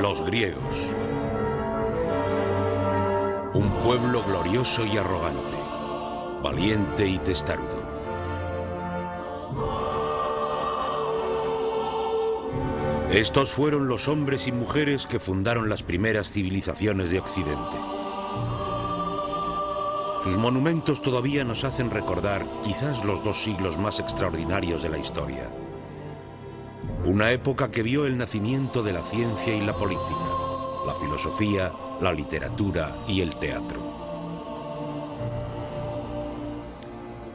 Los griegos. Un pueblo glorioso y arrogante, valiente y testarudo. Estos fueron los hombres y mujeres que fundaron las primeras civilizaciones de Occidente. Sus monumentos todavía nos hacen recordar quizás los 2 siglos más extraordinarios de la historia. Una época que vio el nacimiento de la ciencia y la política, la filosofía, la literatura y el teatro.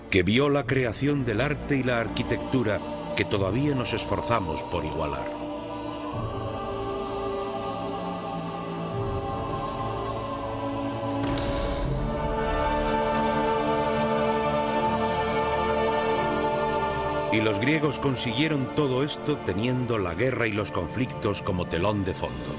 Que vio la creación del arte y la arquitectura que todavía nos esforzamos por igualar. Y los griegos consiguieron todo esto teniendo la guerra y los conflictos como telón de fondo,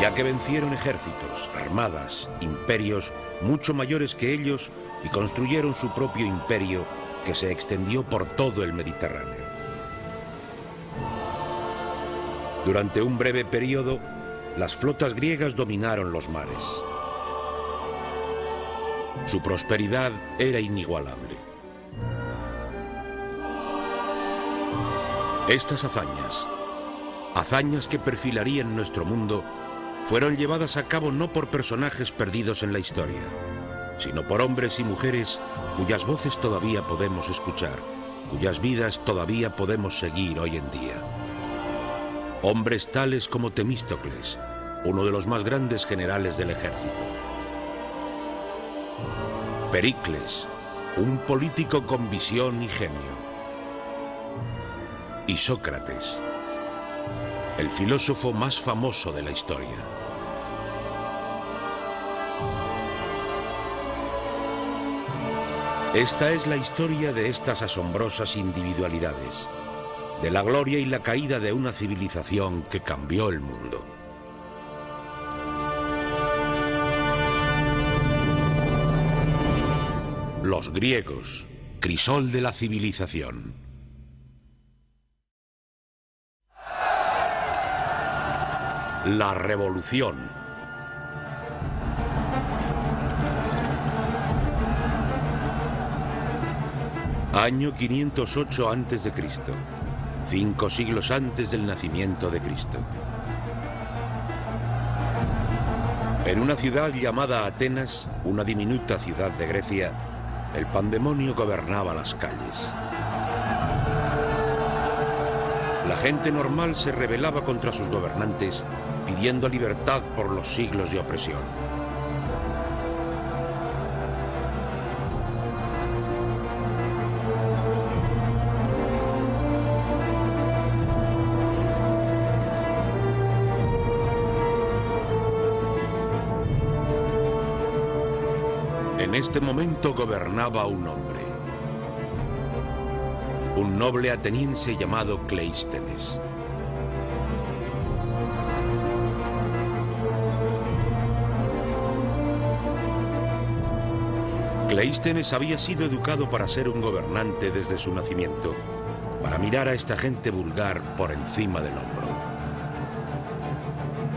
ya que vencieron ejércitos, armadas, imperios mucho mayores que ellos y construyeron su propio imperio que se extendió por todo el Mediterráneo. Durante un breve periodo, las flotas griegas dominaron los mares. Su prosperidad era inigualable. Estas hazañas que perfilarían nuestro mundo, fueron llevadas a cabo no por personajes perdidos en la historia, sino por hombres y mujeres cuyas voces todavía podemos escuchar, cuyas vidas todavía podemos seguir hoy en día. Hombres tales como Temístocles, uno de los más grandes generales del ejército. Pericles, un político con visión y genio. Y Sócrates, el filósofo más famoso de la historia. Esta es la historia de estas asombrosas individualidades, de la gloria y la caída de una civilización que cambió el mundo. Los griegos, crisol de la civilización. La Revolución. Año 508 a.C., 5 siglos antes del nacimiento de Cristo. En una ciudad llamada Atenas, una diminuta ciudad de Grecia, el pandemonio gobernaba las calles. La gente normal se rebelaba contra sus gobernantes, pidiendo libertad por los siglos de opresión. En este momento gobernaba un hombre, un noble ateniense llamado Cleístenes. Cleístenes había sido educado para ser un gobernante desde su nacimiento, para mirar a esta gente vulgar por encima del hombro.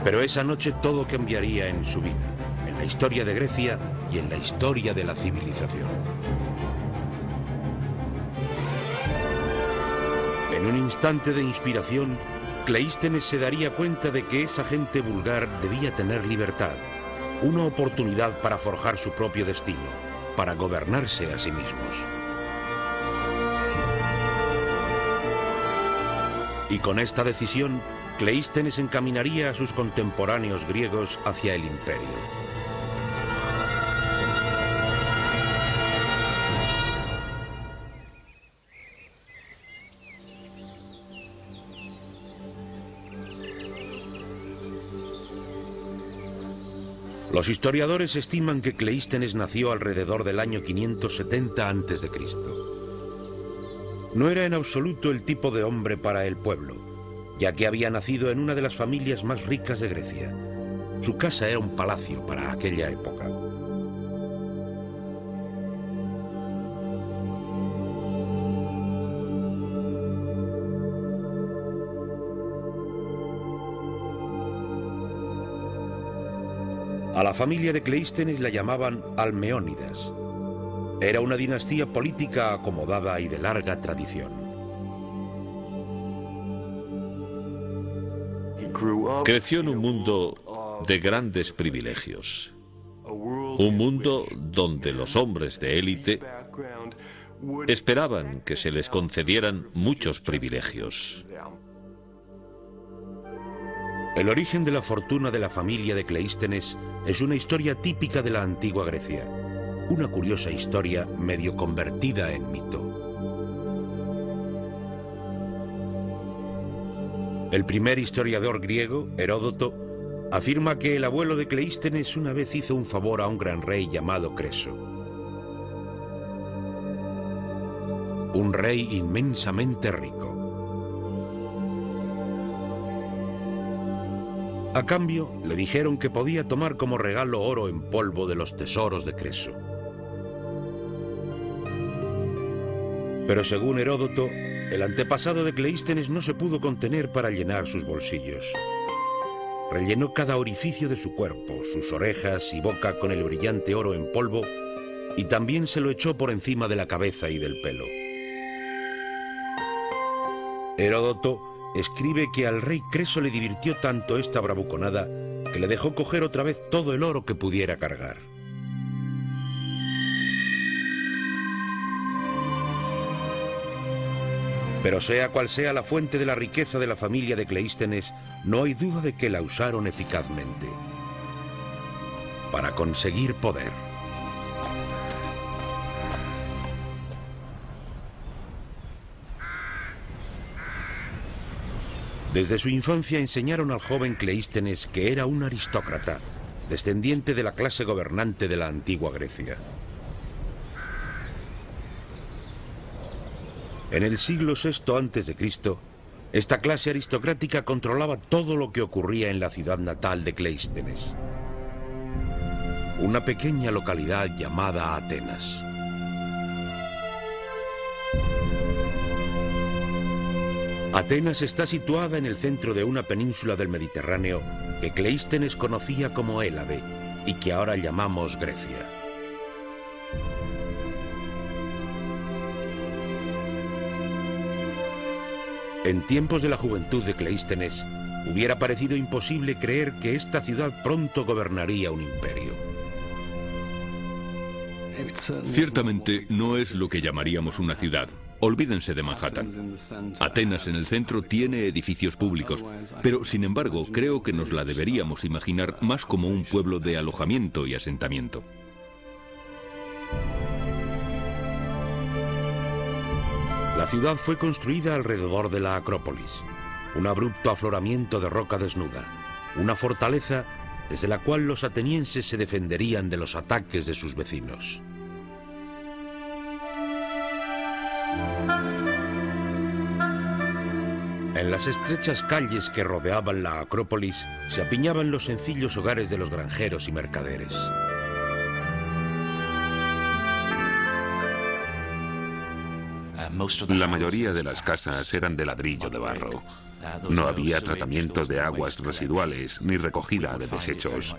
Pero esa noche todo cambiaría en su vida, en la historia de Grecia y en la historia de la civilización. En un instante de inspiración, Cleístenes se daría cuenta de que esa gente vulgar debía tener libertad, una oportunidad para forjar su propio destino, para gobernarse a sí mismos. Y con esta decisión, Cleístenes encaminaría a sus contemporáneos griegos hacia el imperio. Los historiadores estiman que Cleístenes nació alrededor del año 570 a.C. No era en absoluto el tipo de hombre para el pueblo, ya que había nacido en una de las familias más ricas de Grecia. Su casa era un palacio para aquella época. A la familia de Cleístenes la llamaban Almeónidas. Era una dinastía política acomodada y de larga tradición. Creció en un mundo de grandes privilegios. Un mundo donde los hombres de élite esperaban que se les concedieran muchos privilegios. El origen de la fortuna de la familia de Cleístenes es una historia típica de la antigua Grecia. Una curiosa historia medio convertida en mito. El primer historiador griego, Heródoto, afirma que el abuelo de Cleístenes una vez hizo un favor a un gran rey llamado Creso. Un rey inmensamente rico. A cambio, le dijeron que podía tomar como regalo oro en polvo de los tesoros de Creso. Pero según Heródoto, el antepasado de Cleístenes no se pudo contener para llenar sus bolsillos. Rellenó cada orificio de su cuerpo, sus orejas y boca con el brillante oro en polvo, y también se lo echó por encima de la cabeza y del pelo. Heródoto escribe que al rey Creso le divirtió tanto esta bravuconada que le dejó coger otra vez todo el oro que pudiera cargar. Pero sea cual sea la fuente de la riqueza de la familia de Cleístenes, no hay duda de que la usaron eficazmente para conseguir poder. Desde su infancia enseñaron al joven Cleístenes que era un aristócrata, descendiente de la clase gobernante de la antigua Grecia. En el siglo VI a.C., esta clase aristocrática controlaba todo lo que ocurría en la ciudad natal de Cleístenes, una pequeña localidad llamada Atenas. Atenas está situada en el centro de una península del Mediterráneo que Cleístenes conocía como Hélade y que ahora llamamos Grecia. En tiempos de la juventud de Cleístenes, hubiera parecido imposible creer que esta ciudad pronto gobernaría un imperio. Ciertamente no es lo que llamaríamos una ciudad. Olvídense de Manhattan. Atenas en el centro tiene edificios públicos, pero sin embargo creo que nos la deberíamos imaginar más como un pueblo de alojamiento y asentamiento. La ciudad fue construida alrededor de la Acrópolis, un abrupto afloramiento de roca desnuda, una fortaleza desde la cual los atenienses se defenderían de los ataques de sus vecinos. En las estrechas calles que rodeaban la Acrópolis se apiñaban los sencillos hogares de los granjeros y mercaderes. La mayoría de las casas eran de ladrillo de barro. No había tratamiento de aguas residuales ni recogida de desechos.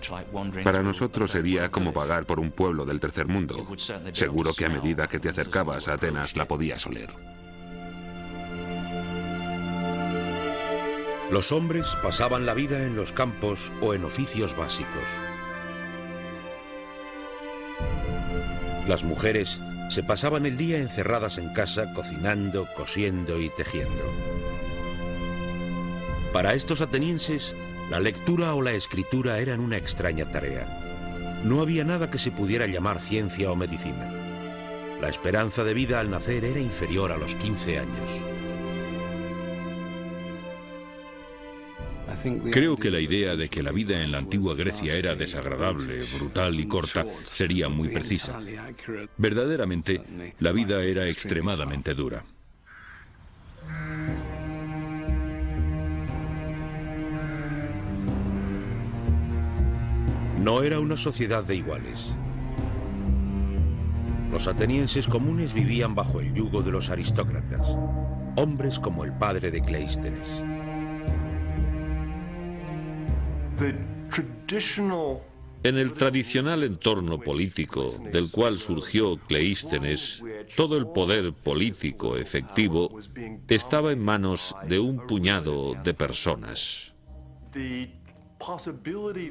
Para nosotros sería como pagar por un pueblo del tercer mundo. Seguro que a medida que te acercabas a Atenas la podías oler. Los hombres pasaban la vida en los campos o en oficios básicos. Las mujeres se pasaban el día encerradas en casa, cocinando, cosiendo y tejiendo. Para estos atenienses, la lectura o la escritura eran una extraña tarea. No había nada que se pudiera llamar ciencia o medicina. La esperanza de vida al nacer era inferior a los 15 años. Creo que la idea de que la vida en la antigua Grecia era desagradable, brutal y corta sería muy precisa. Verdaderamente, la vida era extremadamente dura. No era una sociedad de iguales. Los atenienses comunes vivían bajo el yugo de los aristócratas, hombres como el padre de Cleístenes. En el tradicional entorno político del cual surgió Cleístenes, todo el poder político efectivo estaba en manos de un puñado de personas.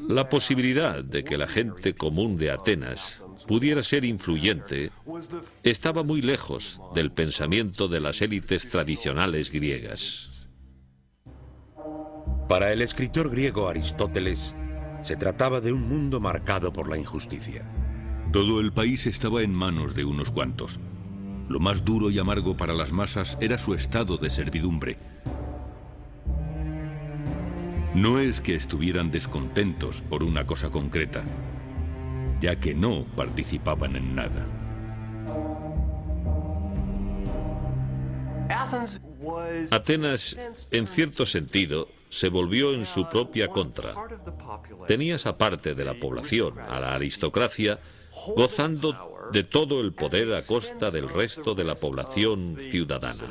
La posibilidad de que la gente común de Atenas pudiera ser influyente estaba muy lejos del pensamiento de las élites tradicionales griegas. Para el escritor griego Aristóteles, se trataba de un mundo marcado por la injusticia. Todo el país estaba en manos de unos cuantos. Lo más duro y amargo para las masas era su estado de servidumbre. No es que estuvieran descontentos por una cosa concreta, ya que no participaban en nada. Atenas, en cierto sentido, se volvió en su propia contra. Tenía esa parte de la población, a la aristocracia, gozando de todo el poder a costa del resto de la población ciudadana.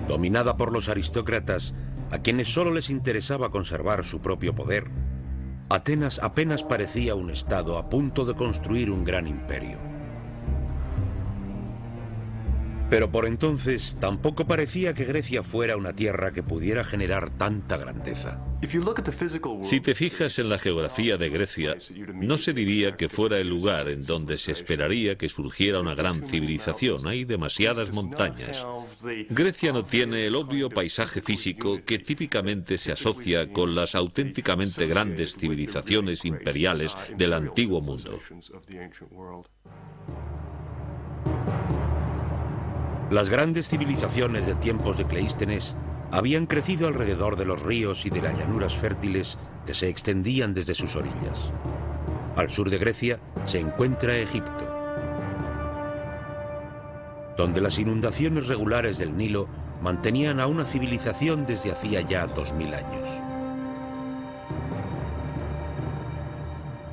Dominada por los aristócratas, a quienes solo les interesaba conservar su propio poder, Atenas apenas parecía un estado a punto de construir un gran imperio. Pero por entonces tampoco parecía que Grecia fuera una tierra que pudiera generar tanta grandeza. Si te fijas en la geografía de Grecia, no se diría que fuera el lugar en donde se esperaría que surgiera una gran civilización. Hay demasiadas montañas. Grecia no tiene el obvio paisaje físico que típicamente se asocia con las auténticamente grandes civilizaciones imperiales del antiguo mundo. Las grandes civilizaciones de tiempos de Cleístenes habían crecido alrededor de los ríos y de las llanuras fértiles que se extendían desde sus orillas. Al sur de Grecia se encuentra Egipto, donde las inundaciones regulares del Nilo mantenían a una civilización desde hacía ya 2000 años.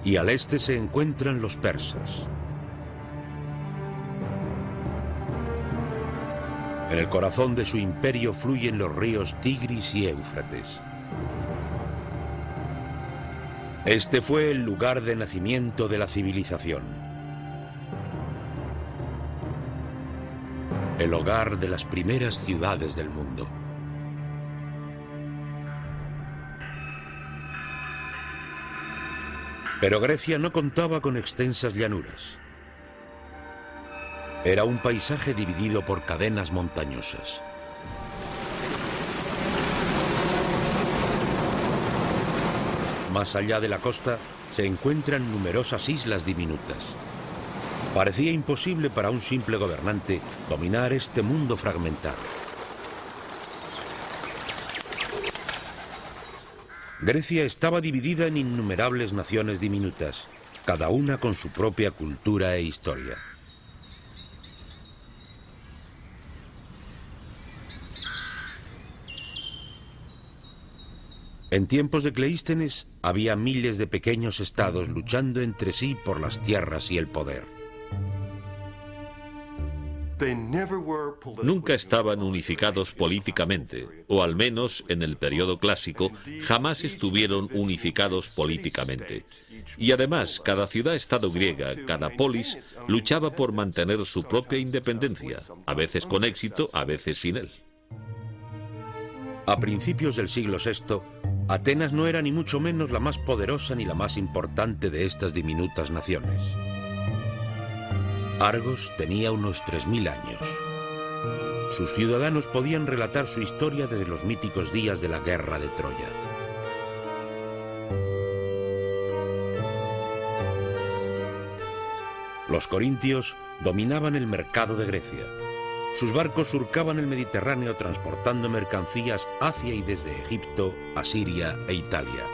Y al este se encuentran los persas. En el corazón de su imperio fluyen los ríos Tigris y Éufrates. Este fue el lugar de nacimiento de la civilización. El hogar de las primeras ciudades del mundo. Pero Grecia no contaba con extensas llanuras. Era un paisaje dividido por cadenas montañosas. Más allá de la costa se encuentran numerosas islas diminutas. Parecía imposible para un simple gobernante dominar este mundo fragmentado. Grecia estaba dividida en innumerables naciones diminutas, cada una con su propia cultura e historia. En tiempos de Cleístenes había miles de pequeños estados luchando entre sí por las tierras y el poder. Nunca estaban unificados políticamente, o al menos en el periodo clásico, jamás estuvieron unificados políticamente. Y además, cada ciudad-estado griega, cada polis, luchaba por mantener su propia independencia, a veces con éxito, a veces sin él. A principios del siglo VI, Atenas no era ni mucho menos la más poderosa ni la más importante de estas diminutas naciones. Argos tenía unos 3000 años. Sus ciudadanos podían relatar su historia desde los míticos días de la guerra de Troya. Los corintios dominaban el mercado de Grecia. Sus barcos surcaban el Mediterráneo transportando mercancías hacia y desde Egipto, Asiria e Italia.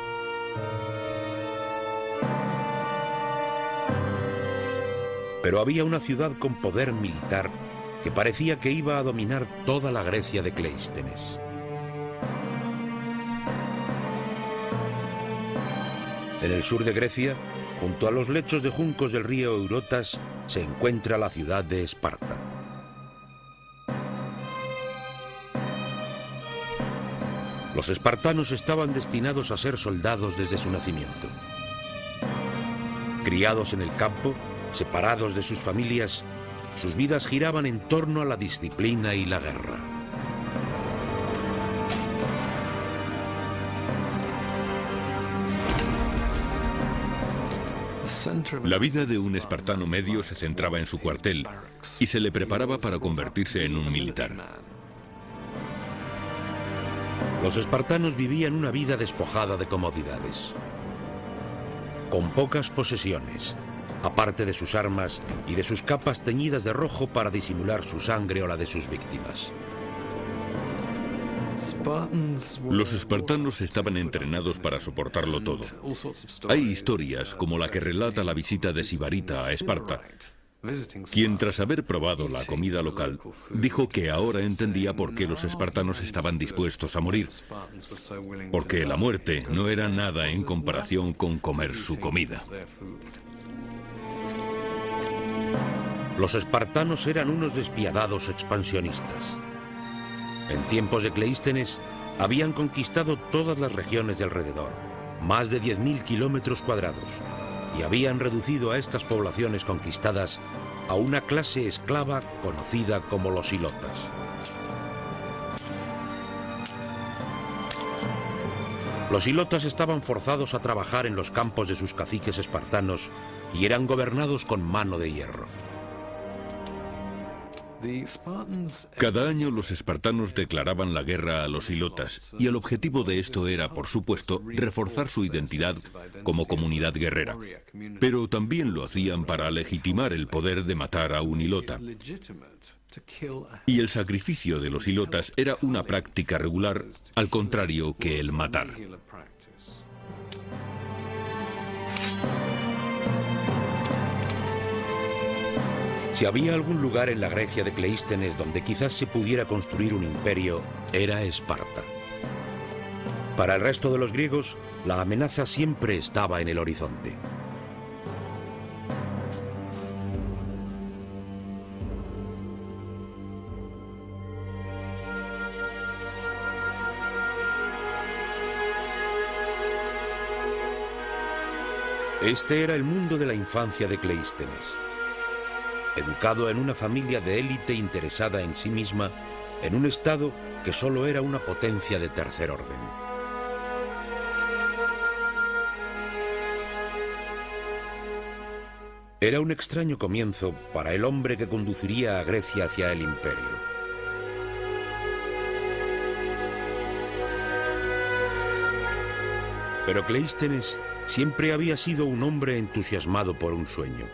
Pero había una ciudad con poder militar que parecía que iba a dominar toda la Grecia de Cleístenes. En el sur de Grecia, junto a los lechos de juncos del río Eurotas, se encuentra la ciudad de Esparta. Los espartanos estaban destinados a ser soldados desde su nacimiento. Criados en el campo, separados de sus familias, sus vidas giraban en torno a la disciplina y la guerra. La vida de un espartano medio se centraba en su cuartel y se le preparaba para convertirse en un militar. Los espartanos vivían una vida despojada de comodidades, con pocas posesiones, aparte de sus armas y de sus capas teñidas de rojo para disimular su sangre o la de sus víctimas. Los espartanos estaban entrenados para soportarlo todo. Hay historias como la que relata la visita de Sibarita a Esparta, quien tras haber probado la comida local, dijo que ahora entendía por qué los espartanos estaban dispuestos a morir, porque la muerte no era nada en comparación con comer su comida. Los espartanos eran unos despiadados expansionistas. En tiempos de Cleístenes habían conquistado todas las regiones de alrededor, más de 10.000 kilómetros cuadrados, y habían reducido a estas poblaciones conquistadas a una clase esclava conocida como los ilotas. Los ilotas estaban forzados a trabajar en los campos de sus caciques espartanos y eran gobernados con mano de hierro. Cada año los espartanos declaraban la guerra a los ilotas y el objetivo de esto era, por supuesto, reforzar su identidad como comunidad guerrera. Pero también lo hacían para legitimar el poder de matar a un ilota. Y el sacrificio de los ilotas era una práctica regular, al contrario que el matar. Si había algún lugar en la Grecia de Cleístenes donde quizás se pudiera construir un imperio, era Esparta. Para el resto de los griegos, la amenaza siempre estaba en el horizonte. Este era el mundo de la infancia de Cleístenes. Educado en una familia de élite interesada en sí misma, en un estado que solo era una potencia de tercer orden. Era un extraño comienzo para el hombre que conduciría a Grecia hacia el imperio. Pero Cleístenes siempre había sido un hombre entusiasmado por un sueño.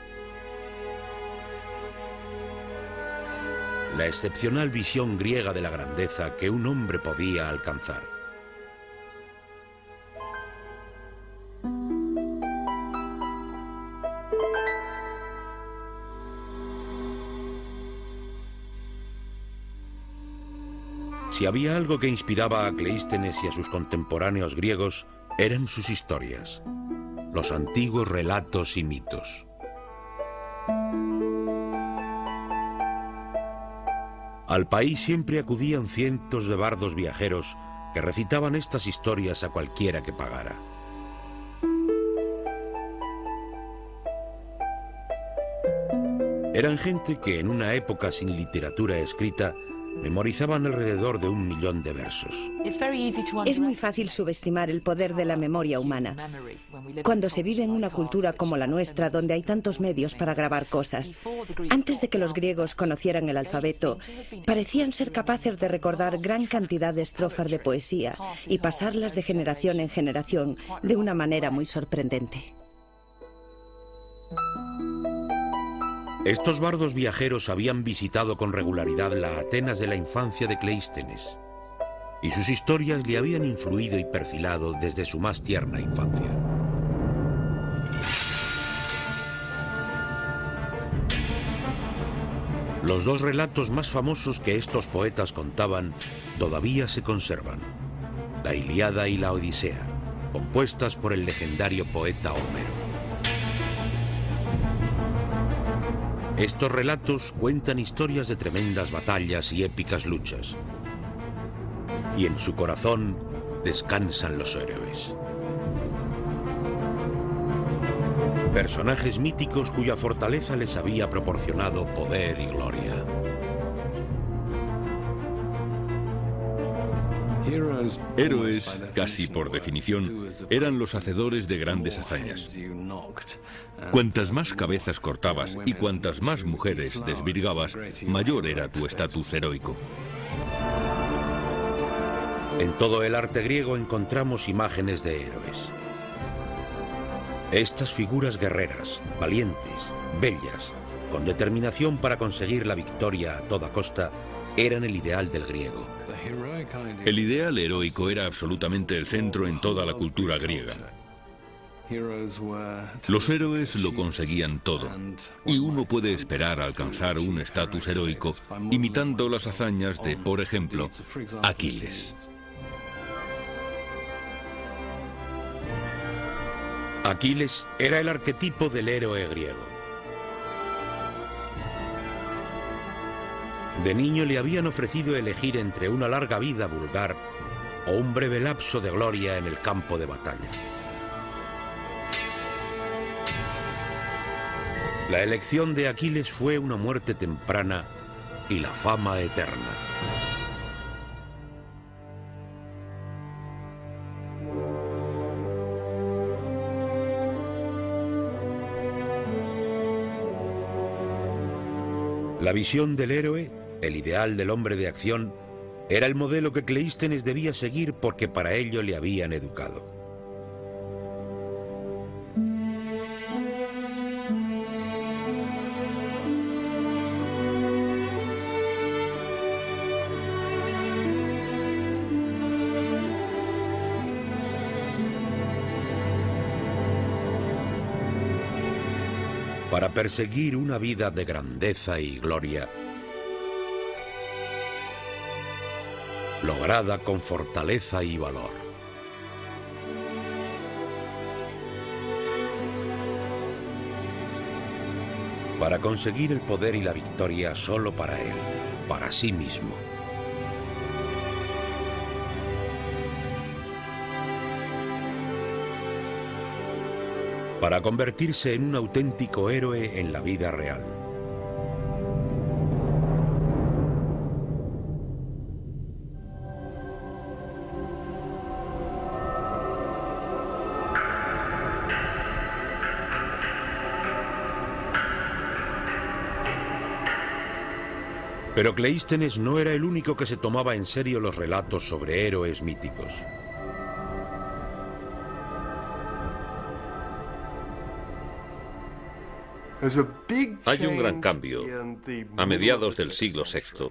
La excepcional visión griega de la grandeza que un hombre podía alcanzar. Si había algo que inspiraba a Cleístenes y a sus contemporáneos griegos, eran sus historias, los antiguos relatos y mitos. Al país siempre acudían cientos de bardos viajeros que recitaban estas historias a cualquiera que pagara. Eran gente que en una época sin literatura escrita memorizaban alrededor de 1 millón de versos. Es muy fácil subestimar el poder de la memoria humana. Cuando se vive en una cultura como la nuestra, donde hay tantos medios para grabar cosas, antes de que los griegos conocieran el alfabeto, parecían ser capaces de recordar gran cantidad de estrofas de poesía y pasarlas de generación en generación de una manera muy sorprendente. Estos bardos viajeros habían visitado con regularidad la Atenas de la infancia de Cleístenes, y sus historias le habían influido y perfilado desde su más tierna infancia. Los dos relatos más famosos que estos poetas contaban todavía se conservan: la Ilíada y la Odisea, compuestas por el legendario poeta Homero. Estos relatos cuentan historias de tremendas batallas y épicas luchas. Y en su corazón descansan los héroes. Personajes míticos cuya fortaleza les había proporcionado poder y gloria. Héroes, casi por definición, eran los hacedores de grandes hazañas. Cuantas más cabezas cortabas y cuantas más mujeres desvirgabas, mayor era tu estatus heroico. En todo el arte griego encontramos imágenes de héroes. Estas figuras guerreras, valientes, bellas, con determinación para conseguir la victoria a toda costa, eran el ideal del griego. El ideal heroico era absolutamente el centro en toda la cultura griega. Los héroes lo conseguían todo, y uno puede esperar alcanzar un estatus heroico imitando las hazañas de, por ejemplo, Aquiles. Aquiles era el arquetipo del héroe griego. De niño le habían ofrecido elegir entre una larga vida vulgar o un breve lapso de gloria en el campo de batalla. La elección de Aquiles fue una muerte temprana y la fama eterna. La visión del héroe, el ideal del hombre de acción, era el modelo que Cleístenes debía seguir porque para ello le habían educado. Para perseguir una vida de grandeza y gloria, lograda con fortaleza y valor. Para conseguir el poder y la victoria solo para él, para sí mismo. Para convertirse en un auténtico héroe en la vida real. Pero Cleístenes no era el único que se tomaba en serio los relatos sobre héroes míticos. Hay un gran cambio a mediados del siglo VI,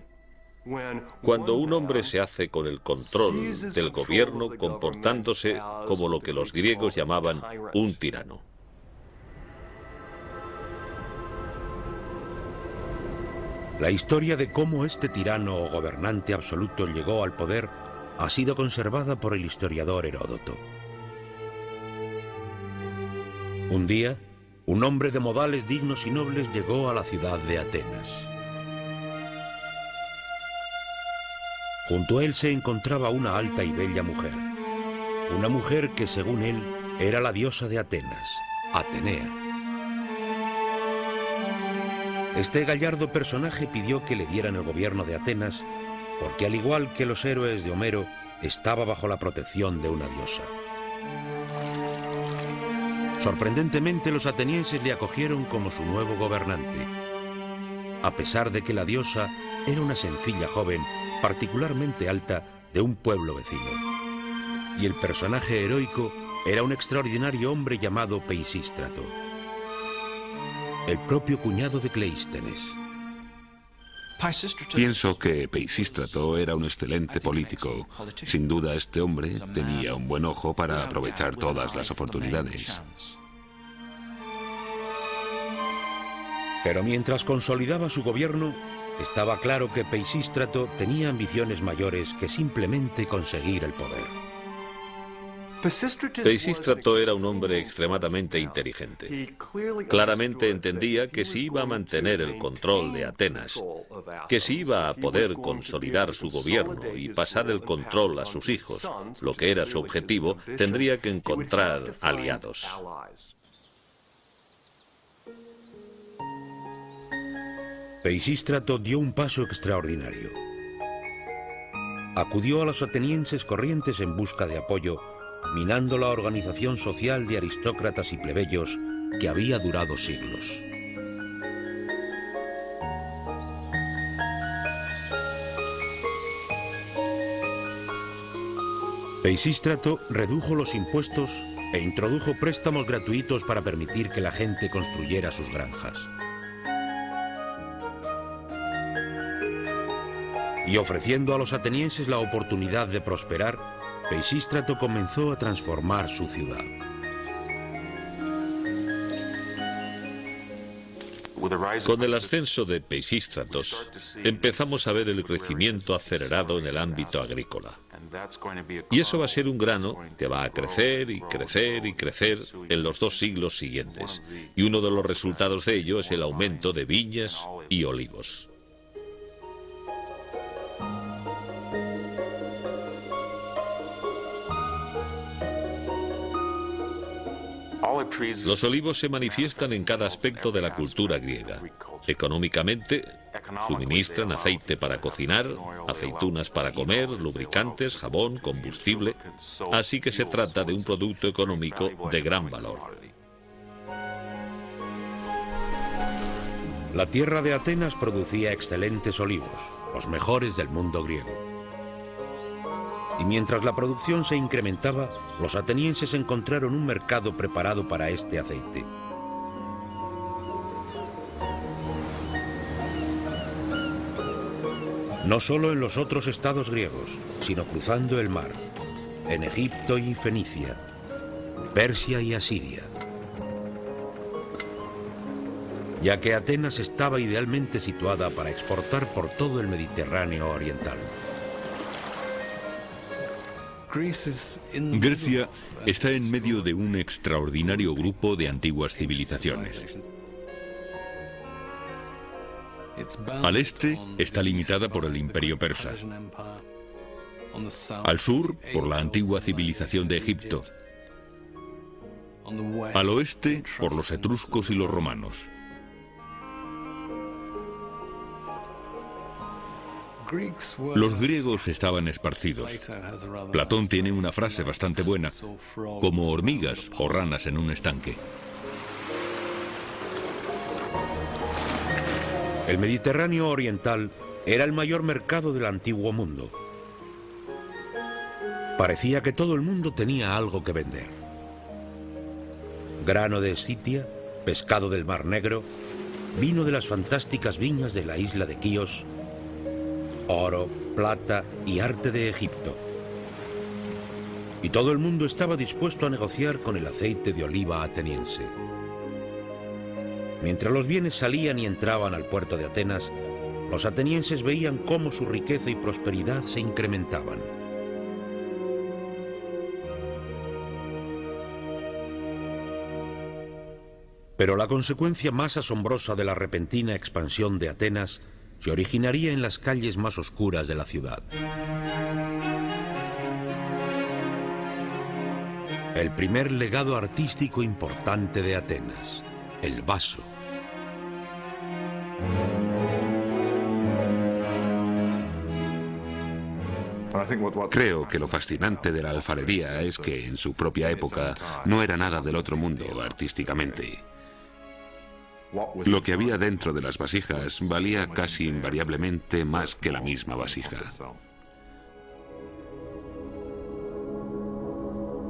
cuando un hombre se hace con el control del gobierno comportándose como lo que los griegos llamaban un tirano. La historia de cómo este tirano o gobernante absoluto llegó al poder ha sido conservada por el historiador Heródoto. Un día, un hombre de modales dignos y nobles llegó a la ciudad de Atenas. Junto a él se encontraba una alta y bella mujer. Una mujer que, según él, era la diosa de Atenas, Atenea. Este gallardo personaje pidió que le dieran el gobierno de Atenas porque, al igual que los héroes de Homero, estaba bajo la protección de una diosa. Sorprendentemente, los atenienses le acogieron como su nuevo gobernante, a pesar de que la diosa era una sencilla joven, particularmente alta, de un pueblo vecino. Y el personaje heroico era un extraordinario hombre llamado Peisístrato, el propio cuñado de Cleístenes. Pienso que Peisístrato era un excelente político. Sin duda, este hombre tenía un buen ojo para aprovechar todas las oportunidades. Pero mientras consolidaba su gobierno, estaba claro que Peisístrato tenía ambiciones mayores que simplemente conseguir el poder. Peisístrato era un hombre extremadamente inteligente. Claramente entendía que si iba a mantener el control de Atenas, que si iba a poder consolidar su gobierno y pasar el control a sus hijos, lo que era su objetivo, tendría que encontrar aliados. Peisístrato dio un paso extraordinario. Acudió a los atenienses corrientes en busca de apoyo, minando la organización social de aristócratas y plebeyos que había durado siglos. Peisístrato redujo los impuestos e introdujo préstamos gratuitos para permitir que la gente construyera sus granjas. Y ofreciendo a los atenienses la oportunidad de prosperar, Peisístrato comenzó a transformar su ciudad. Con el ascenso de Peisístratos, empezamos a ver el crecimiento acelerado en el ámbito agrícola. Y eso va a ser un grano que va a crecer y crecer y crecer en los 2 siglos siguientes. Y uno de los resultados de ello es el aumento de viñas y olivos. Los olivos se manifiestan en cada aspecto de la cultura griega. Económicamente, suministran aceite para cocinar, aceitunas para comer, lubricantes, jabón, combustible, así que se trata de un producto económico de gran valor. La tierra de Atenas producía excelentes olivos, los mejores del mundo griego. Y mientras la producción se incrementaba, los atenienses encontraron un mercado preparado para este aceite. No solo en los otros estados griegos, sino cruzando el mar, en Egipto y Fenicia, Persia y Asiria. Ya que Atenas estaba idealmente situada para exportar por todo el Mediterráneo oriental. Grecia está en medio de un extraordinario grupo de antiguas civilizaciones. Al este está limitada por el Imperio Persa. Al sur, por la antigua civilización de Egipto. Al oeste, por los etruscos y los romanos. Los griegos estaban esparcidos. Platón tiene una frase bastante buena, como hormigas o ranas en un estanque. El Mediterráneo oriental era el mayor mercado del antiguo mundo. Parecía que todo el mundo tenía algo que vender. Grano de Escitia, pescado del Mar Negro, vino de las fantásticas viñas de la isla de Quíos, oro, plata y arte de Egipto. Y todo el mundo estaba dispuesto a negociar con el aceite de oliva ateniense. Mientras los bienes salían y entraban al puerto de Atenas, los atenienses veían cómo su riqueza y prosperidad se incrementaban. Pero la consecuencia más asombrosa de la repentina expansión de Atenas se originaría en las calles más oscuras de la ciudad. El primer legado artístico importante de Atenas, el vaso. Creo que lo fascinante de la alfarería es que en su propia época no era nada del otro mundo artísticamente. Lo que había dentro de las vasijas valía casi invariablemente más que la misma vasija.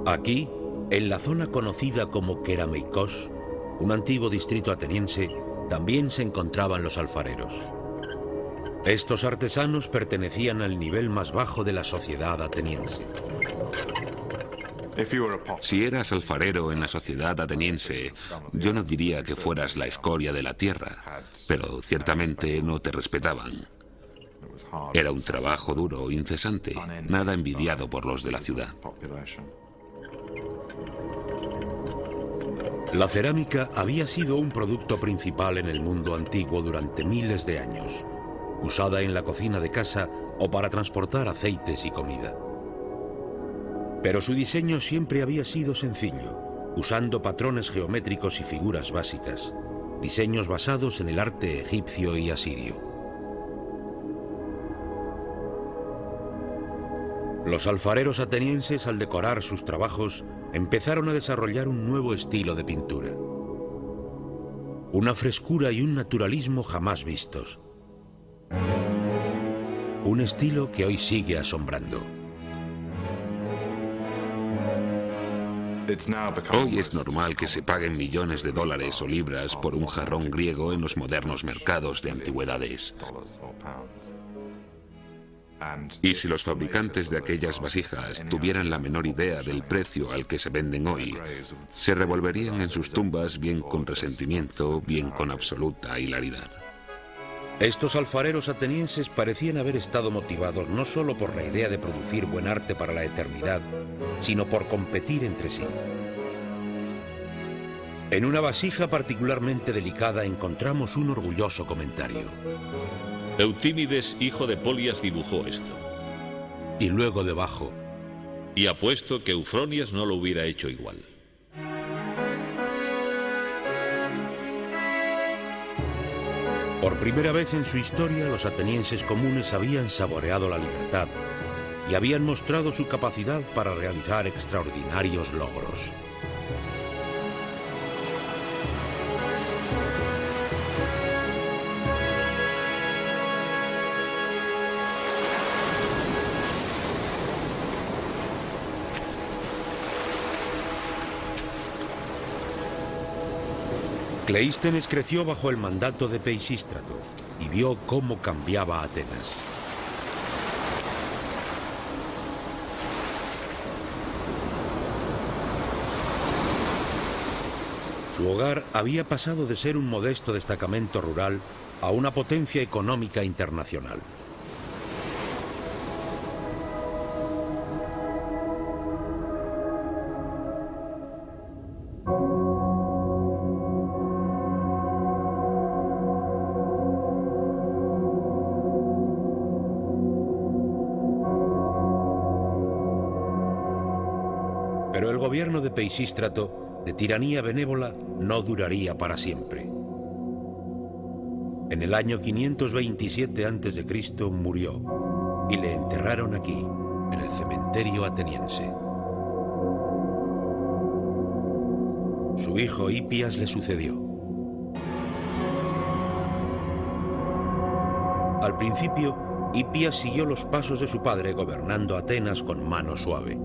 Aquí, en la zona conocida como Kerameikos, un antiguo distrito ateniense, también se encontraban los alfareros. Estos artesanos pertenecían al nivel más bajo de la sociedad ateniense. Si eras alfarero en la sociedad ateniense, yo no diría que fueras la escoria de la tierra, pero ciertamente no te respetaban. Era un trabajo duro, incesante, nada envidiado por los de la ciudad. La cerámica había sido un producto principal en el mundo antiguo durante miles de años, usada en la cocina de casa o para transportar aceites y comida. Pero su diseño siempre había sido sencillo, usando patrones geométricos y figuras básicas, diseños basados en el arte egipcio y asirio. Los alfareros atenienses, al decorar sus trabajos, empezaron a desarrollar un nuevo estilo de pintura. Una frescura y un naturalismo jamás vistos. Un estilo que hoy sigue asombrando. Hoy es normal que se paguen millones de dólares o libras por un jarrón griego en los modernos mercados de antigüedades. Y si los fabricantes de aquellas vasijas tuvieran la menor idea del precio al que se venden hoy, se revolverían en sus tumbas bien con resentimiento, bien con absoluta hilaridad. Estos alfareros atenienses parecían haber estado motivados no solo por la idea de producir buen arte para la eternidad, sino por competir entre sí. En una vasija particularmente delicada encontramos un orgulloso comentario. Eutímides, hijo de Polias, dibujó esto. Y luego debajo. Y apuesto que Eufronias no lo hubiera hecho igual. Por primera vez en su historia, los atenienses comunes habían saboreado la libertad y habían mostrado su capacidad para realizar extraordinarios logros. Cleístenes creció bajo el mandato de Peisístrato y vio cómo cambiaba Atenas. Su hogar había pasado de ser un modesto destacamento rural a una potencia económica internacional. Pero el gobierno de Peisístrato, de tiranía benévola, no duraría para siempre. En el año 527 a.C. murió y le enterraron aquí, en el cementerio ateniense. Su hijo Hipias le sucedió. Al principio, Hipias siguió los pasos de su padre gobernando Atenas con mano suave.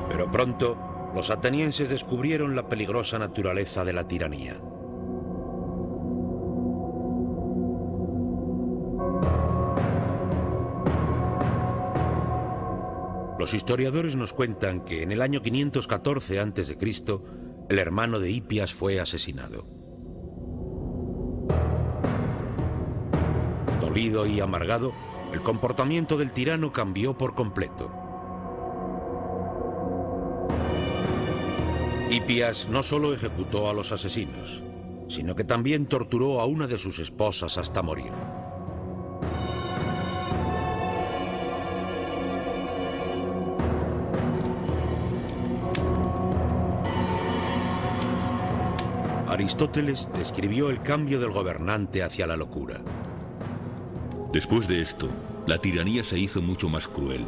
Pero pronto, los atenienses descubrieron la peligrosa naturaleza de la tiranía. Los historiadores nos cuentan que en el año 514 a.C., el hermano de Hipias fue asesinado. Dolido y amargado, el comportamiento del tirano cambió por completo. Hipias no solo ejecutó a los asesinos, sino que también torturó a una de sus esposas hasta morir. Aristóteles describió el cambio del gobernante hacia la locura. Después de esto, la tiranía se hizo mucho más cruel,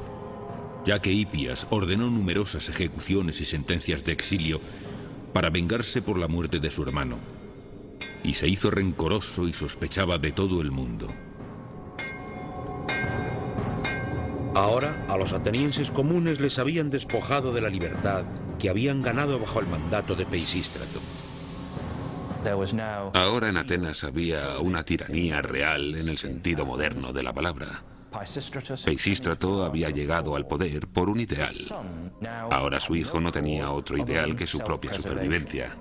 ya que Hipias ordenó numerosas ejecuciones y sentencias de exilio para vengarse por la muerte de su hermano, y se hizo rencoroso y sospechaba de todo el mundo. Ahora, a los atenienses comunes les habían despojado de la libertad que habían ganado bajo el mandato de Peisístrato. Ahora en Atenas había una tiranía real en el sentido moderno de la palabra. Peisístrato había llegado al poder por un ideal. Ahora su hijo no tenía otro ideal que su propia supervivencia.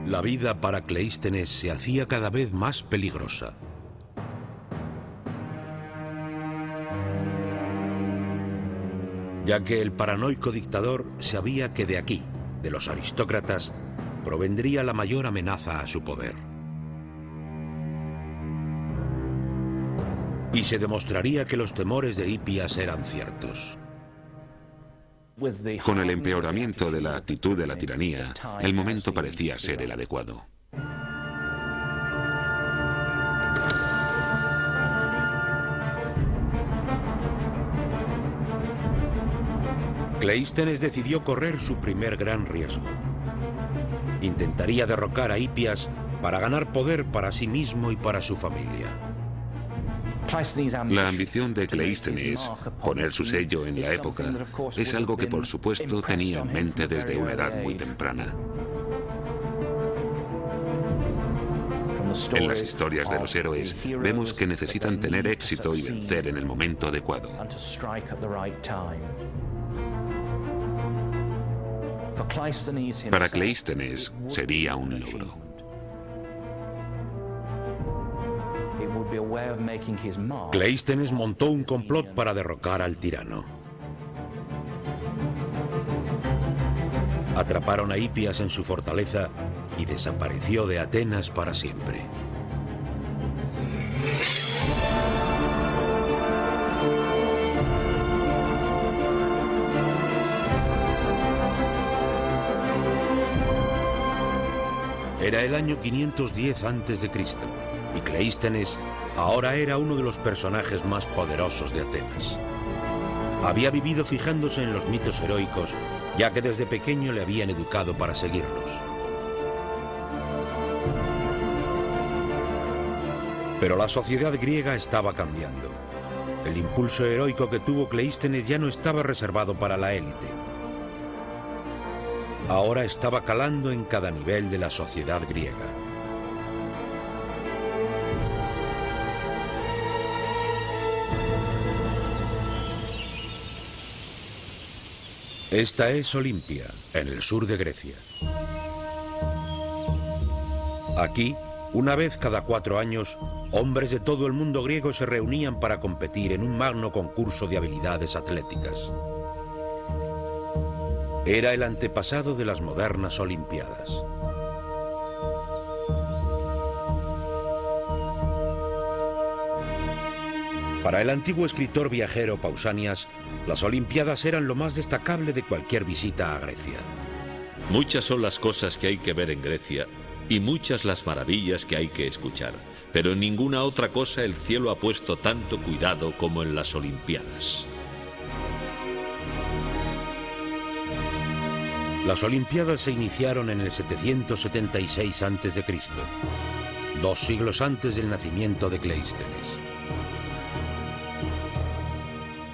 La vida para Cleístenes se hacía cada vez más peligrosa. Ya que el paranoico dictador sabía que de aquí, de los aristócratas, provendría la mayor amenaza a su poder. Y se demostraría que los temores de Hipias eran ciertos. Con el empeoramiento de la actitud de la tiranía, el momento parecía ser el adecuado. Cleístenes decidió correr su primer gran riesgo. Intentaría derrocar a Hipias para ganar poder para sí mismo y para su familia. La ambición de Cleístenes, poner su sello en la época, es algo que por supuesto tenía en mente desde una edad muy temprana. En las historias de los héroes vemos que necesitan tener éxito y vencer en el momento adecuado. Para Cleístenes sería un logro. Cleístenes montó un complot para derrocar al tirano. Atraparon a Hipias en su fortaleza y desapareció de Atenas para siempre. Era el año 510 a.C. y Cleístenes ahora era uno de los personajes más poderosos de Atenas. Había vivido fijándose en los mitos heroicos, ya que desde pequeño le habían educado para seguirlos. Pero la sociedad griega estaba cambiando. El impulso heroico que tuvo Cleístenes ya no estaba reservado para la élite. Ahora estaba calando en cada nivel de la sociedad griega. Esta es Olimpia, en el sur de Grecia. Aquí, una vez cada 4 años, hombres de todo el mundo griego se reunían para competir en un magno concurso de habilidades atléticas. Era el antepasado de las modernas Olimpiadas. Para el antiguo escritor viajero Pausanias, las Olimpiadas eran lo más destacable de cualquier visita a Grecia. Muchas son las cosas que hay que ver en Grecia y muchas las maravillas que hay que escuchar, pero en ninguna otra cosa el cielo ha puesto tanto cuidado como en las Olimpiadas. Las Olimpiadas se iniciaron en el 776 a.C., 2 siglos antes del nacimiento de Cleístenes.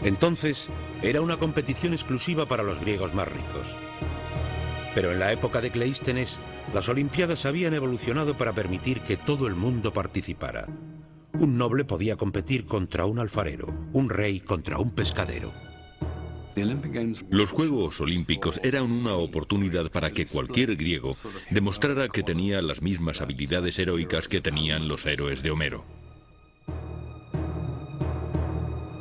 Entonces, era una competición exclusiva para los griegos más ricos. Pero en la época de Cleístenes, las Olimpiadas habían evolucionado para permitir que todo el mundo participara. Un noble podía competir contra un alfarero, un rey contra un pescadero. Los Juegos Olímpicos eran una oportunidad para que cualquier griego demostrara que tenía las mismas habilidades heroicas que tenían los héroes de Homero.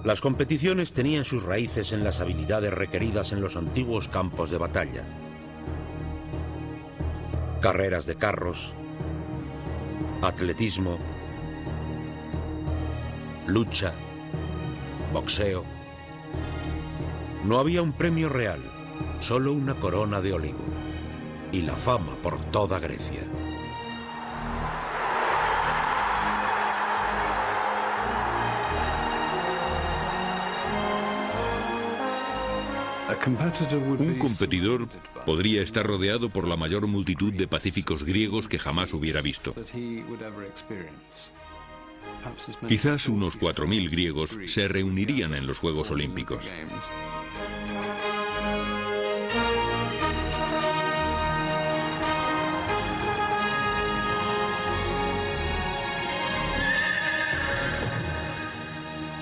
Las competiciones tenían sus raíces en las habilidades requeridas en los antiguos campos de batalla. Carreras de carros, atletismo, lucha, boxeo. No había un premio real, solo una corona de olivo y la fama por toda Grecia. Un competidor podría estar rodeado por la mayor multitud de pacíficos griegos que jamás hubiera visto. Quizás unos 4.000 griegos se reunirían en los Juegos Olímpicos.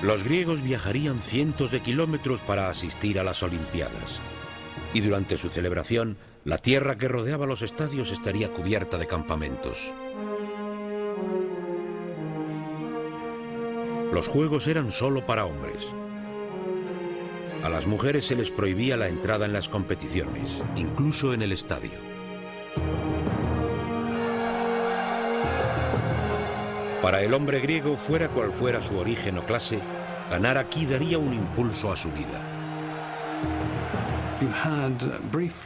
Los griegos viajarían cientos de kilómetros para asistir a las Olimpiadas. y durante su celebración, la tierra que rodeaba los estadios estaría cubierta de campamentos. Los juegos eran solo para hombres. A las mujeres se les prohibía la entrada en las competiciones, incluso en el estadio. Para el hombre griego, fuera cual fuera su origen o clase, ganar aquí daría un impulso a su vida.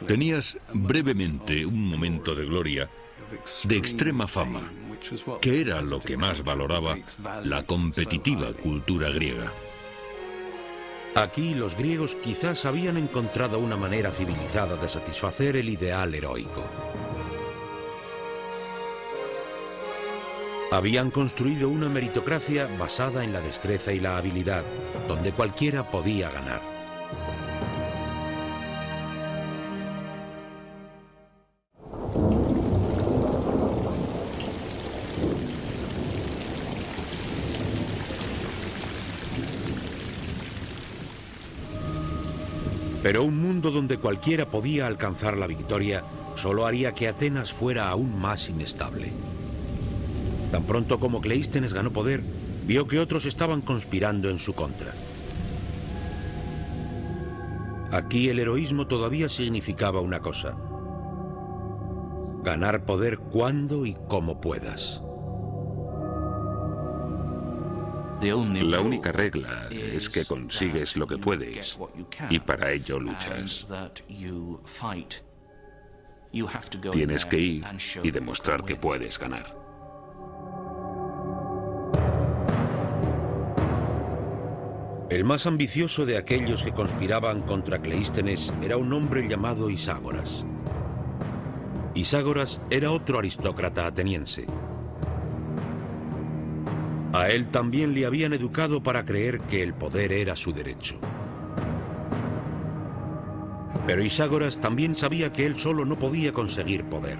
Tenías brevemente un momento de gloria, de extrema fama, que era lo que más valoraba la competitiva cultura griega. Aquí los griegos quizás habían encontrado una manera civilizada de satisfacer el ideal heroico. Habían construido una meritocracia basada en la destreza y la habilidad, donde cualquiera podía ganar. Pero un mundo donde cualquiera podía alcanzar la victoria solo haría que Atenas fuera aún más inestable. Tan pronto como Cleístenes ganó poder, vio que otros estaban conspirando en su contra. Aquí el heroísmo todavía significaba una cosa: ganar poder cuando y como puedas. La única regla es que consigues lo que puedes y para ello luchas. Tienes que ir y demostrar que puedes ganar. El más ambicioso de aquellos que conspiraban contra Cleístenes era un hombre llamado Iságoras. Iságoras era otro aristócrata ateniense. A él también le habían educado para creer que el poder era su derecho. Pero Iságoras también sabía que él solo no podía conseguir poder.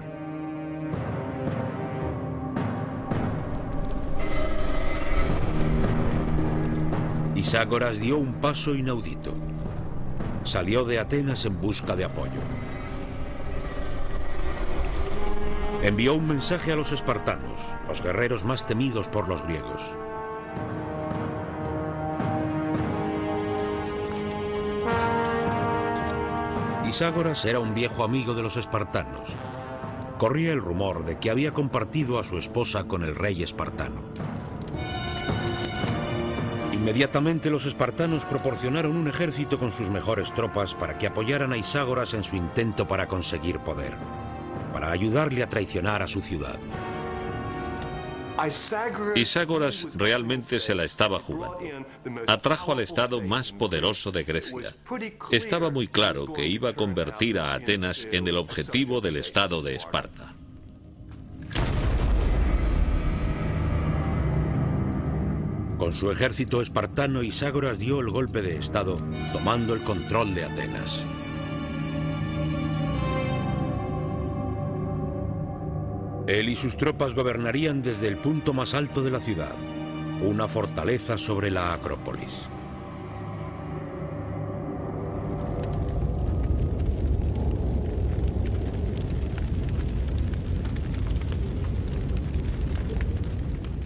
Iságoras dio un paso inaudito. Salió de Atenas en busca de apoyo. Envió un mensaje a los espartanos, los guerreros más temidos por los griegos. Iságoras era un viejo amigo de los espartanos. Corría el rumor de que había compartido a su esposa con el rey espartano. Inmediatamente los espartanos proporcionaron un ejército con sus mejores tropas para que apoyaran a Iságoras en su intento para conseguir poder, para ayudarle a traicionar a su ciudad. Iságoras realmente se la estaba jugando. Atrajo al estado más poderoso de Grecia. Estaba muy claro que iba a convertir a Atenas en el objetivo del estado de Esparta. Con su ejército espartano, Iságoras dio el golpe de estado, tomando el control de Atenas. Él y sus tropas gobernarían desde el punto más alto de la ciudad, una fortaleza sobre la Acrópolis.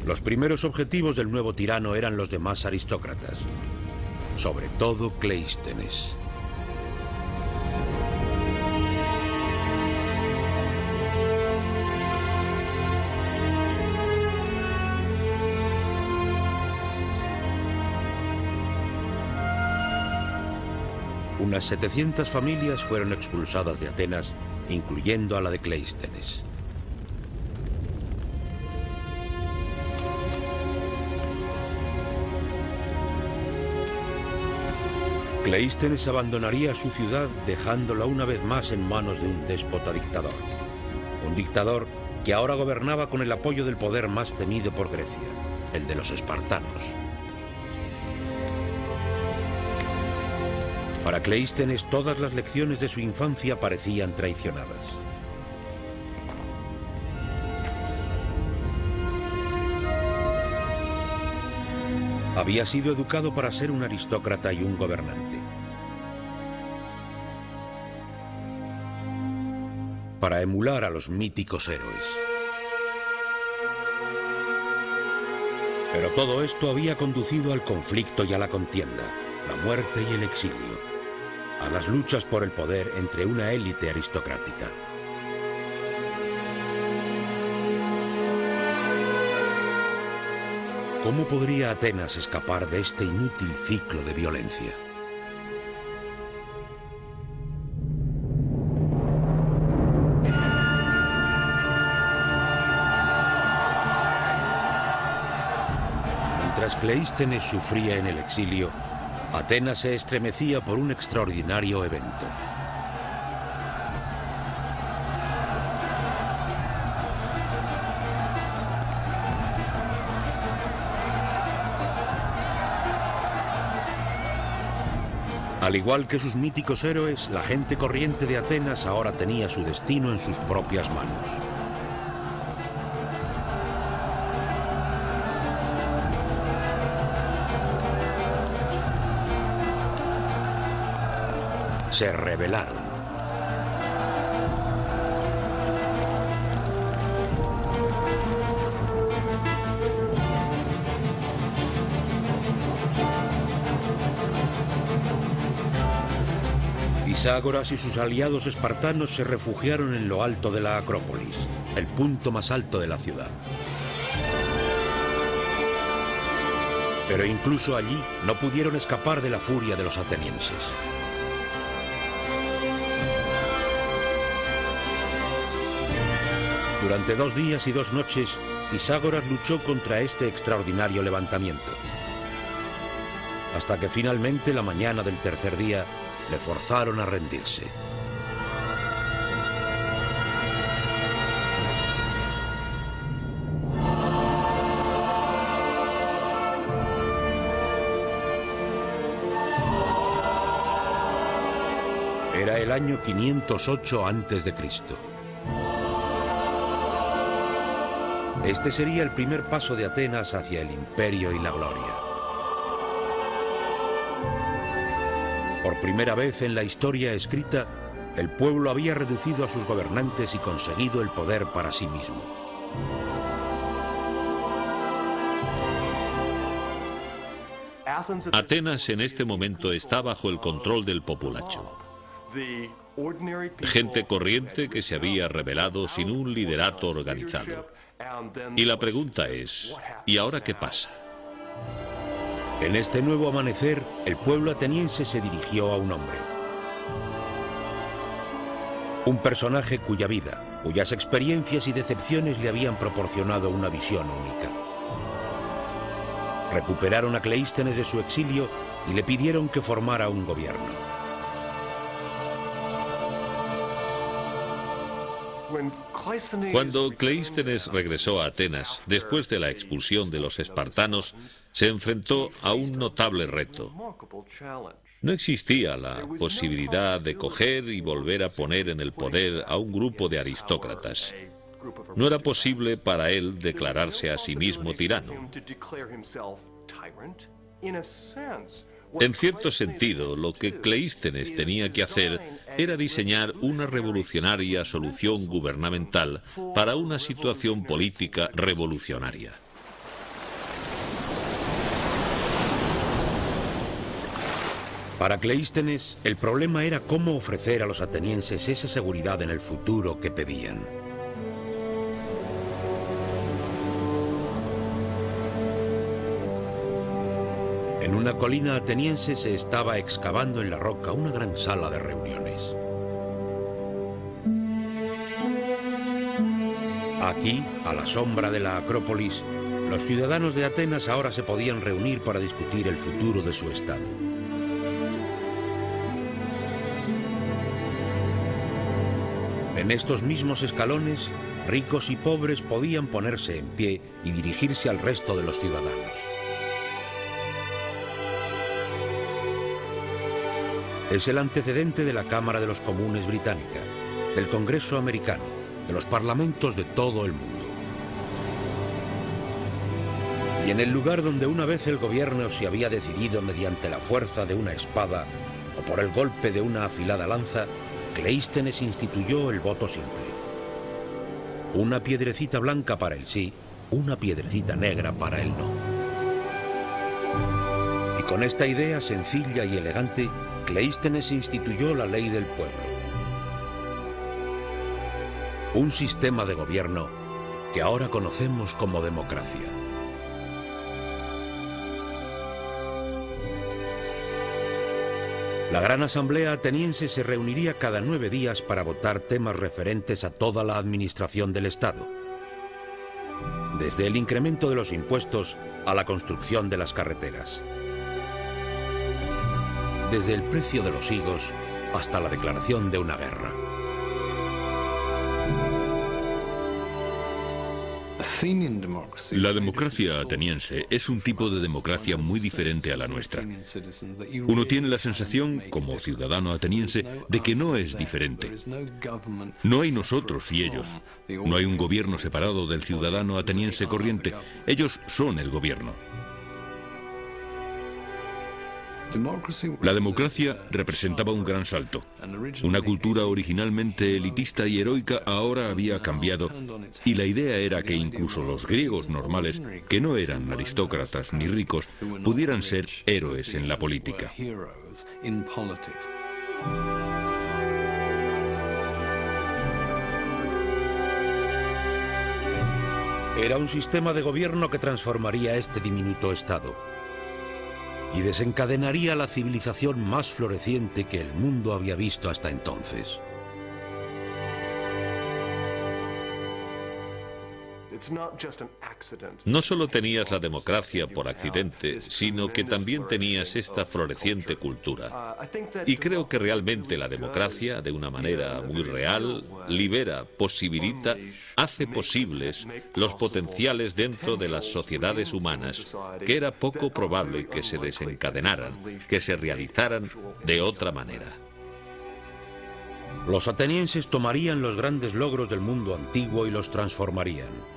Los primeros objetivos del nuevo tirano eran los demás aristócratas, sobre todo Cleístenes. Unas 700 familias fueron expulsadas de Atenas, incluyendo a la de Cleístenes. Cleístenes abandonaría su ciudad, dejándola una vez más en manos de un déspota dictador. Un dictador que ahora gobernaba con el apoyo del poder más temido por Grecia, el de los espartanos. Para Cleístenes, todas las lecciones de su infancia parecían traicionadas. Había sido educado para ser un aristócrata y un gobernante. para emular a los míticos héroes. Pero todo esto había conducido al conflicto y a la contienda, la muerte y el exilio, a las luchas por el poder entre una élite aristocrática. ¿Cómo podría Atenas escapar de este inútil ciclo de violencia? Mientras Cleístenes sufría en el exilio, Atenas se estremecía por un extraordinario evento. Al igual que sus míticos héroes, la gente corriente de Atenas ahora tenía su destino en sus propias manos. Se rebelaron. Pitágoras y sus aliados espartanos se refugiaron en lo alto de la Acrópolis, el punto más alto de la ciudad. Pero incluso allí no pudieron escapar de la furia de los atenienses. Durante 2 días y 2 noches, Pitágoras luchó contra este extraordinario levantamiento, hasta que finalmente, la mañana del tercer día, le forzaron a rendirse. Era el año 508 a.C. Este sería el primer paso de Atenas hacia el imperio y la gloria. Por primera vez en la historia escrita, el pueblo había reducido a sus gobernantes y conseguido el poder para sí mismo. Atenas en este momento está bajo el control del populacho. Gente corriente que se había rebelado sin un liderato organizado. Y la pregunta es, ¿y ahora qué pasa? En este nuevo amanecer, el pueblo ateniense se dirigió a un hombre. Un personaje cuya vida, cuyas experiencias y decepciones le habían proporcionado una visión única. Recuperaron a Cleístenes de su exilio y le pidieron que formara un gobierno. Cuando Cleístenes regresó a Atenas, después de la expulsión de los espartanos, se enfrentó a un notable reto. No existía la posibilidad de coger y volver a poner en el poder a un grupo de aristócratas. No era posible para él declararse a sí mismo tirano. En cierto sentido, lo que Cleístenes tenía que hacer era diseñar una revolucionaria solución gubernamental para una situación política revolucionaria. Para Cleístenes, el problema era cómo ofrecer a los atenienses esa seguridad en el futuro que pedían. En una colina ateniense se estaba excavando en la roca una gran sala de reuniones. Aquí, a la sombra de la Acrópolis, los ciudadanos de Atenas ahora se podían reunir para discutir el futuro de su estado. En estos mismos escalones, ricos y pobres podían ponerse en pie y dirigirse al resto de los ciudadanos. Es el antecedente de la Cámara de los Comunes británica, del Congreso americano, de los parlamentos de todo el mundo. Y en el lugar donde una vez el gobierno se había decidido mediante la fuerza de una espada o por el golpe de una afilada lanza, Cleístenes instituyó el voto simple. Una piedrecita blanca para el sí, una piedrecita negra para el no. Y con esta idea sencilla y elegante, Cleístenes instituyó la ley del pueblo. Un sistema de gobierno que ahora conocemos como democracia. La Gran Asamblea Ateniense se reuniría cada 9 días para votar temas referentes a toda la administración del Estado, desde el incremento de los impuestos a la construcción de las carreteras, desde el precio de los higos hasta la declaración de una guerra. La democracia ateniense es un tipo de democracia muy diferente a la nuestra. Uno tiene la sensación, como ciudadano ateniense, de que no es diferente. No hay nosotros y ellos. No hay un gobierno separado del ciudadano ateniense corriente. Ellos son el gobierno. La democracia representaba un gran salto. Una cultura originalmente elitista y heroica ahora había cambiado, y la idea era que incluso los griegos normales, que no eran aristócratas ni ricos, pudieran ser héroes en la política. Era un sistema de gobierno que transformaría este diminuto estado y desencadenaría la civilización más floreciente que el mundo había visto hasta entonces. No solo tenías la democracia por accidente, sino que también tenías esta floreciente cultura. Y creo que realmente la democracia, de una manera muy real, libera, posibilita, hace posibles los potenciales dentro de las sociedades humanas, que era poco probable que se desencadenaran, que se realizaran de otra manera. Los atenienses tomarían los grandes logros del mundo antiguo y los transformarían.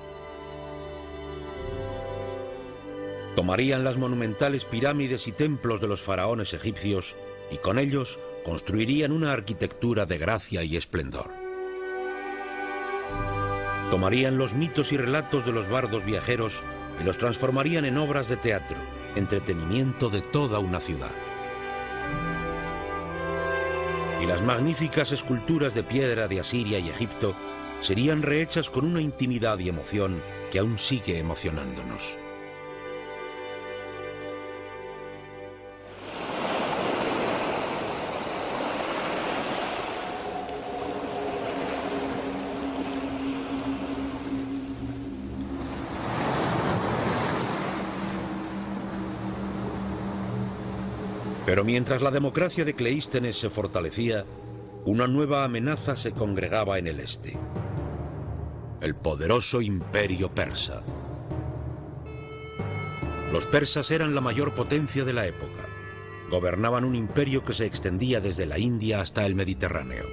Tomarían las monumentales pirámides y templos de los faraones egipcios y con ellos construirían una arquitectura de gracia y esplendor. Tomarían los mitos y relatos de los bardos viajeros y los transformarían en obras de teatro, entretenimiento de toda una ciudad. Y las magníficas esculturas de piedra de Asiria y Egipto serían rehechas con una intimidad y emoción que aún sigue emocionándonos. Pero mientras la democracia de Cleístenes se fortalecía, una nueva amenaza se congregaba en el este: el poderoso imperio persa. Los persas eran la mayor potencia de la época. Gobernaban un imperio que se extendía desde la India hasta el Mediterráneo.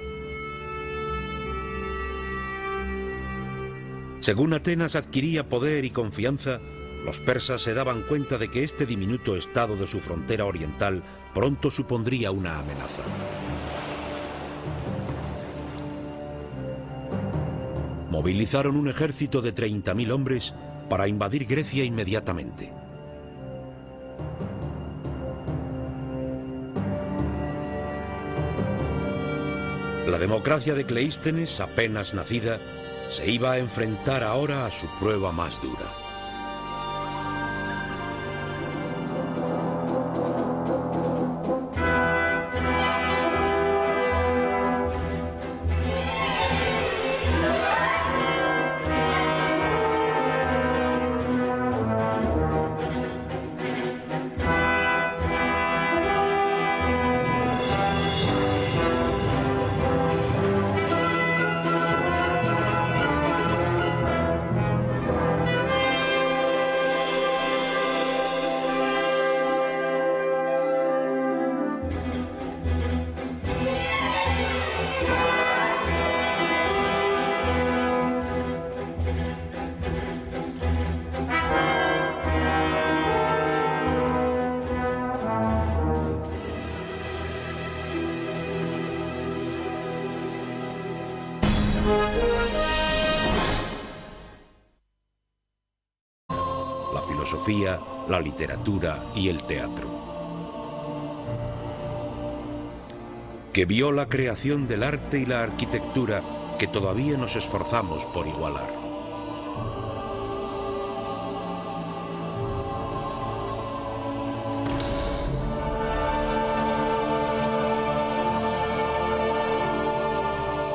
Según Atenas adquiría poder y confianza, los persas se daban cuenta de que este diminuto estado de su frontera oriental pronto supondría una amenaza. Movilizaron un ejército de 30.000 hombres para invadir Grecia inmediatamente. La democracia de Cleístenes, apenas nacida, se iba a enfrentar ahora a su prueba más dura. filosofía, la literatura y el teatro. Que vio la creación del arte y la arquitectura que todavía nos esforzamos por igualar.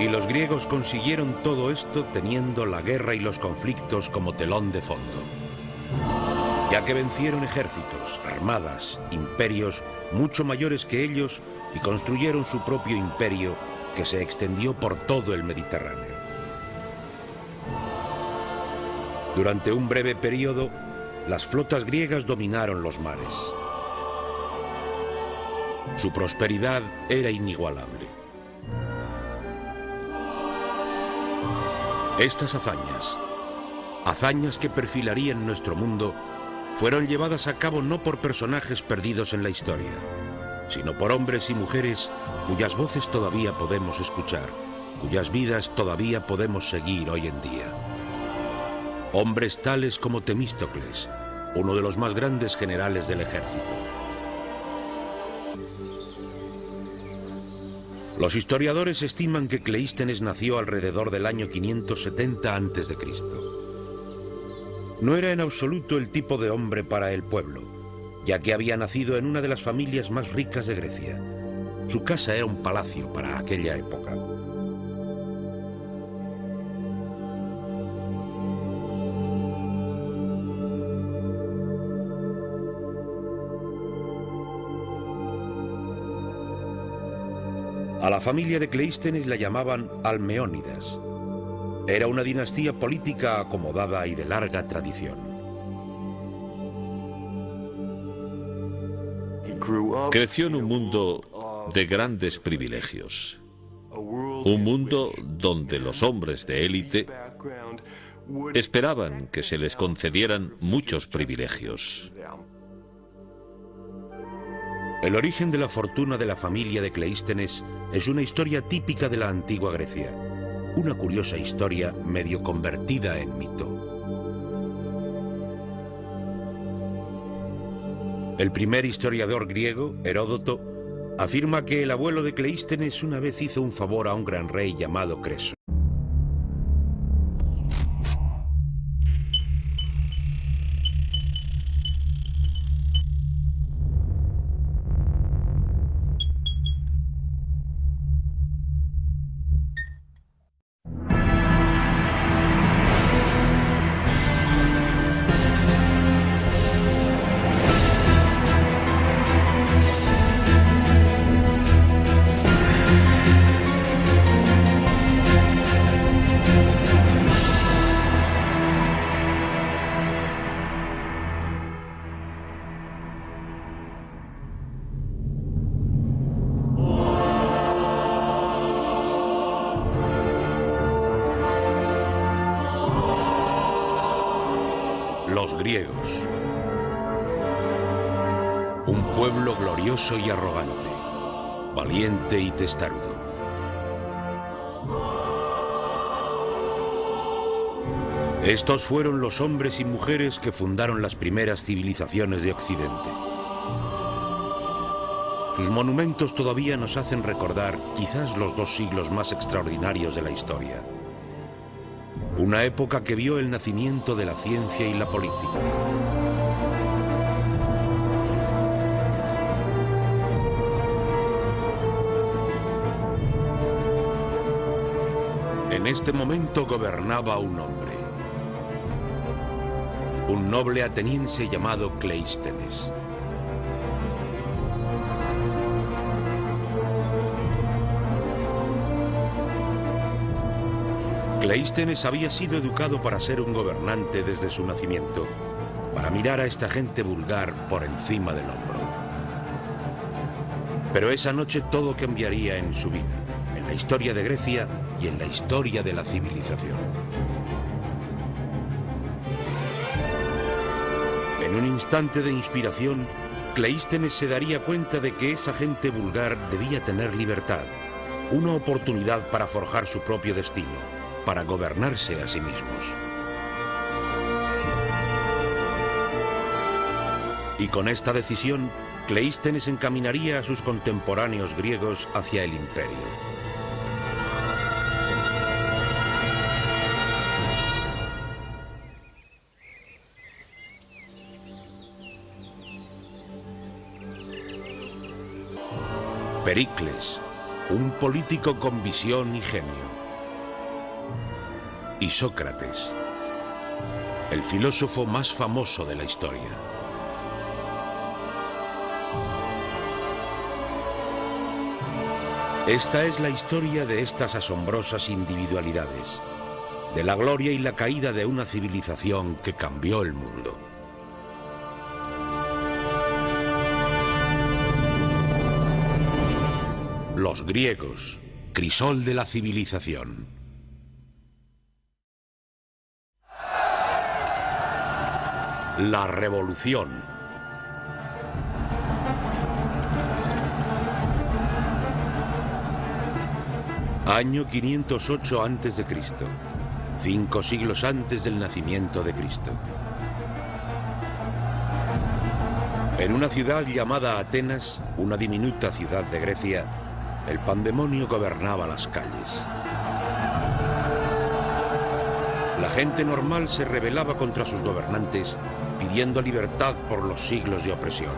Y los griegos consiguieron todo esto teniendo la guerra y los conflictos como telón de fondo, ya que vencieron ejércitos, armadas, imperios mucho mayores que ellos y construyeron su propio imperio que se extendió por todo el Mediterráneo. Durante un breve periodo, las flotas griegas dominaron los mares. Su prosperidad era inigualable. Estas hazañas que perfilarían nuestro mundo, fueron llevadas a cabo no por personajes perdidos en la historia, sino por hombres y mujeres cuyas voces todavía podemos escuchar, cuyas vidas todavía podemos seguir hoy en día. Hombres tales como Temístocles, uno de los más grandes generales del ejército. Los historiadores estiman que Cleístenes nació alrededor del año 570 a.C. No era en absoluto el tipo de hombre para el pueblo, ya que había nacido en una de las familias más ricas de Grecia. Su casa era un palacio para aquella época. A la familia de Cleístenes la llamaban Almeónidas. Era una dinastía política acomodada y de larga tradición. Creció en un mundo de grandes privilegios. Un mundo donde los hombres de élite esperaban que se les concedieran muchos privilegios. El origen de la fortuna de la familia de Cleístenes es una historia típica de la antigua Grecia. Una curiosa historia medio convertida en mito. El primer historiador griego, Heródoto, afirma que el abuelo de Cleístenes una vez hizo un favor a un gran rey llamado Creso. Los griegos. Un pueblo glorioso y arrogante, valiente y testarudo. Estos fueron los hombres y mujeres que fundaron las primeras civilizaciones de Occidente. Sus monumentos todavía nos hacen recordar quizás los 2 siglos más extraordinarios de la historia. Una época que vio el nacimiento de la ciencia y la política. En este momento gobernaba un hombre, un noble ateniense llamado Cleístenes. Cleístenes había sido educado para ser un gobernante desde su nacimiento, para mirar a esta gente vulgar por encima del hombro. Pero esa noche todo cambiaría en su vida, en la historia de Grecia y en la historia de la civilización. En un instante de inspiración, Cleístenes se daría cuenta de que esa gente vulgar debía tener libertad, una oportunidad para forjar su propio destino, para gobernarse a sí mismos. Y con esta decisión, Cleístenes encaminaría a sus contemporáneos griegos hacia el imperio. Pericles, un político con visión y genio. Y Sócrates, el filósofo más famoso de la historia. Esta es la historia de estas asombrosas individualidades, de la gloria y la caída de una civilización que cambió el mundo. Los griegos, crisol de la civilización. La revolución. Año 508 a.C., 5 siglos antes del nacimiento de Cristo. En una ciudad llamada Atenas, una diminuta ciudad de Grecia, el pandemonio gobernaba las calles. La gente normal se rebelaba contra sus gobernantes, pidiendo libertad por los siglos de opresión.